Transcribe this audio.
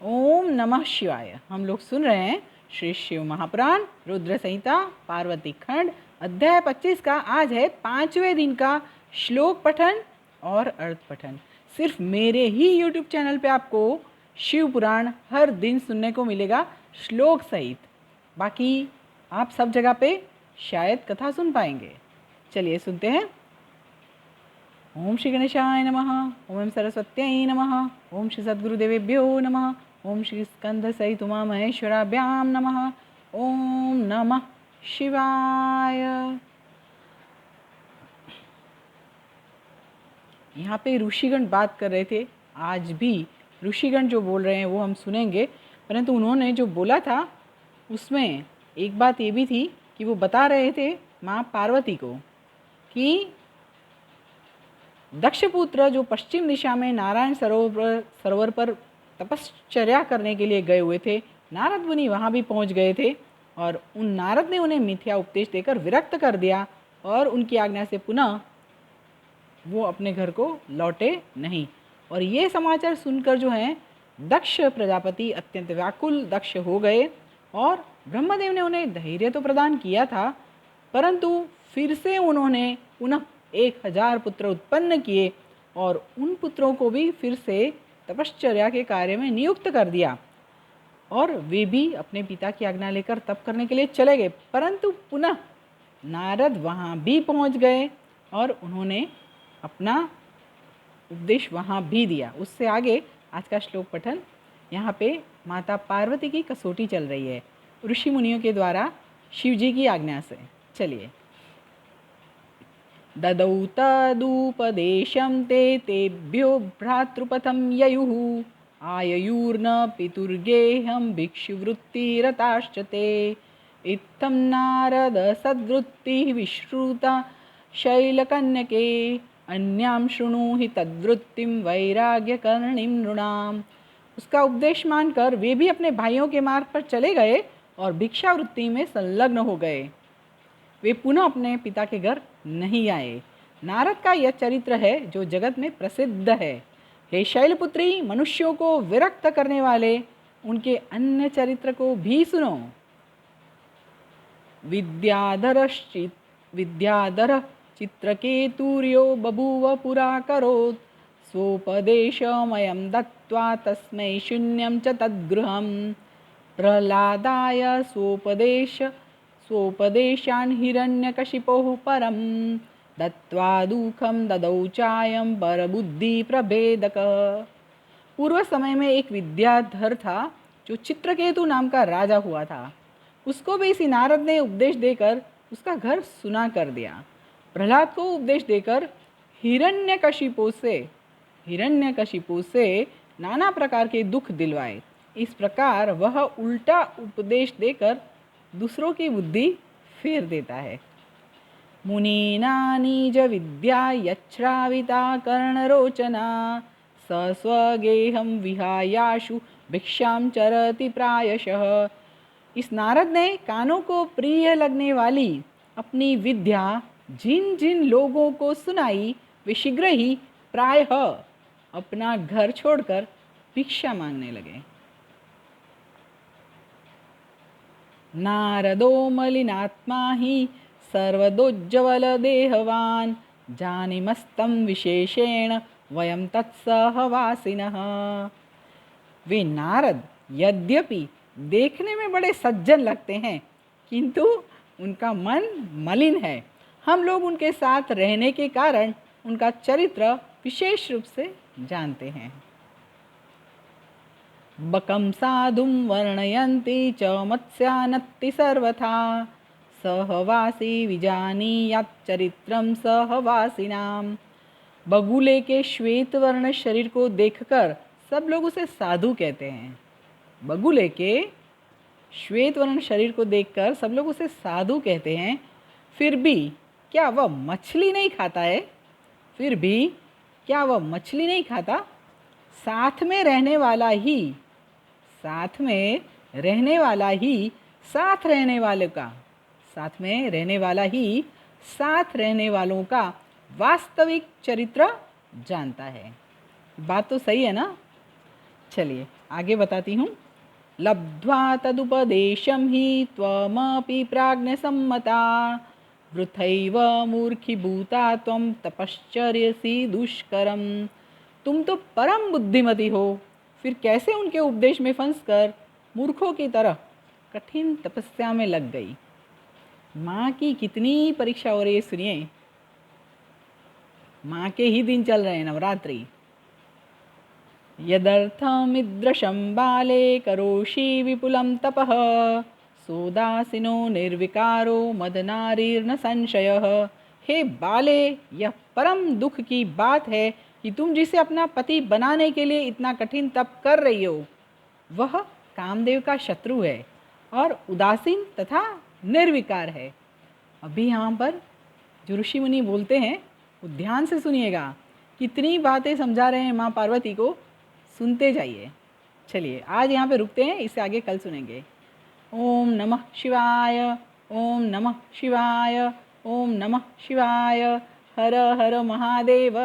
ओम नमः शिवाय। हम लोग सुन रहे हैं श्री शिव महापुराण रुद्र संहिता पार्वती खंड अध्याय 25 का। आज है 5वें दिन का श्लोक पठन और अर्थ पठन। सिर्फ मेरे ही YouTube चैनल पे आपको शिव पुराण हर दिन सुनने को मिलेगा श्लोक सहित। बाकी आप सब जगह पे शायद कथा सुन पाएंगे। चलिए सुनते हैं। ओम श्री गणेशाय नमः। ओम सरस्वत्यै नमः। ओम श्री सद्गुरुदेवेभ्यो नमः। ओम श्री स्कंद सहित उमा महेश्वराभ्याम नमः। ओम नमः शिवाय। यहाँ पे ऋषिगण बात कर रहे थे। आज भी ऋषिगण जो बोल रहे हैं वो हम सुनेंगे, परंतु उन्होंने जो बोला था उसमें एक बात ये भी थी कि वो बता रहे थे माँ पार्वती को कि दक्षपुत्र जो पश्चिम दिशा में नारायण सरोवर पर तपश्चर्या करने के लिए गए हुए थे, नारद मुनि वहाँ भी पहुँच गए थे और उन नारद ने उन्हें मिथ्या उपदेश देकर विरक्त कर दिया और उनकी आज्ञा से पुनः वो अपने घर को लौटे नहीं। और ये समाचार सुनकर जो है दक्ष प्रजापति अत्यंत व्याकुल दक्ष हो गए और ब्रह्मदेव ने उन्हें धैर्य तो प्रदान किया था, परंतु फिर से उन्होंने पुनः 1000 पुत्र उत्पन्न किए और उन पुत्रों को भी फिर से तपश्चर्या के कार्य में नियुक्त कर दिया और वे भी अपने पिता की आज्ञा लेकर तप करने के लिए चले गए। परंतु पुनः नारद वहाँ भी पहुँच गए और उन्होंने अपना उपदेश वहाँ भी दिया। उससे आगे आज का श्लोक पठन। यहाँ पे माता पार्वती की कसौटी चल रही है ऋषि मुनियों के द्वारा शिव जी की आज्ञा से। चलिए। ददौ तदुपदेशं ते तेभ्यो भ्रातृपथं ययुः आययूर्न पितुर्गेहं भिक्षुवृत्तिरताश्च ते इत्थं नारद सद्वृत्तिः विश्रुता शैलकन्यके अन्यां शृणु हि तद्वृत्तिं वैराग्यकर्णीं नृणाम्। उसका उपदेश मानकर वे भी अपने भाइयों के मार्ग पर चले गए और भिक्षावृत्ति में संलग्न हो गए। वे पुनः अपने पिता के घर नहीं आए। नारद का यह चरित्र है जो जगत में प्रसिद्ध है। हे शैलपुत्री, मनुष्यों को विरक्त करने वाले उनके अन्य चरित्र को भी सुनो। विद्याधर चित्रकेतुर्यो बभूव पुरा करोत् स्वोपदेशमयं दत्त्वा तस्मै शून्यं च तद्गृहं प्रह्लादाय स्वोपदेशान् हिरण्यकशिपोः परं दत्त्वा दुःखं ददौ चायं परबुद्धिप्रभेदक। पूर्व समय में एक विद्याधर था जो चित्रकेतु नाम का राजा हुआ था। उसको भी इसी नारद ने उपदेश देकर उसका घर सुना कर दिया। प्रहलाद को उपदेश देकर हिरण्यकशिपु से नाना प्रकार के दुख दिलवाए। इस प्रकार वह उल्टा उपदेश देकर दूसरों की बुद्धि फेर देता है। मुनीना निज विद्या यच्छ्राविता कर्णरोचना स स्वगेहं विहायाशु भिक्षां चरति प्रायशः। इस नारद ने कानों को प्रिय लगने वाली अपनी विद्या जिन जिन लोगों को सुनाई, वे शीघ्र ही प्रायः अपना घर छोड़कर भिक्षा मांगने लगे। नारदो मलिनात्मा ही सर्वदोज्ज्वल देहवान जानीमस्तं विशेषेण वयं तत्सहवासिनः। वे नारद यद्यपि देखने में बड़े सज्जन लगते हैं, किंतु उनका मन मलिन है। हम लोग उनके साथ रहने के कारण उनका चरित्र विशेष रूप से जानते हैं। बकं साधुं वर्णयन्ति च मत्स्यानत्ति सर्वथा सहवासी विजानीयात् चरित्रं सहवासिनाम। बगुले के श्वेत वर्ण शरीर को देखकर सब लोग उसे साधु कहते हैं। बगुले के श्वेत वर्ण शरीर को देखकर सब लोग उसे साधु कहते हैं। फिर भी क्या वह मछली नहीं खाता है? फिर भी क्या वह मछली नहीं खाता? साथ में रहने वाला ही साथ रहने वालों का वास्तविक चरित्र जानता है। बात तो सही है ना? चलिए आगे बताती हूँ। लब्ध्वा तदुपदेशं हि त्वमपि प्राज्ञसम्मता वृथैव मूर्खीभूता त्वं तपश्चर्यसि दुष्करम। तुम तो परम बुद्धिमती हो, फिर कैसे उनके उपदेश में फंसकर मूर्खों की तरह कठिन तपस्या में लग गई। माँ की कितनी परीक्षा हो रही है सुनिए। माँ के ही दिन चल रहे हैं, नवरात्रि। यदर्थमिदृशं बाले करोषि विपुलं तपः सोदासिनो निर्विकारो मदनारीर्न संशयः। हे बाले, यह परम दुख की बात है कि तुम जिसे अपना पति बनाने के लिए इतना कठिन तप कर रही हो, वह कामदेव का शत्रु है और उदासीन तथा निर्विकार है। अभी यहाँ पर जो ऋषि मुनि बोलते हैं वो ध्यान से सुनिएगा। कितनी बातें समझा रहे हैं माँ पार्वती को, सुनते जाइए। चलिए आज यहाँ पे रुकते हैं, इससे आगे कल सुनेंगे। ओम नमः शिवाय, ओम नमः शिवाय, ओम नमः शिवाय। हर हर महादेव।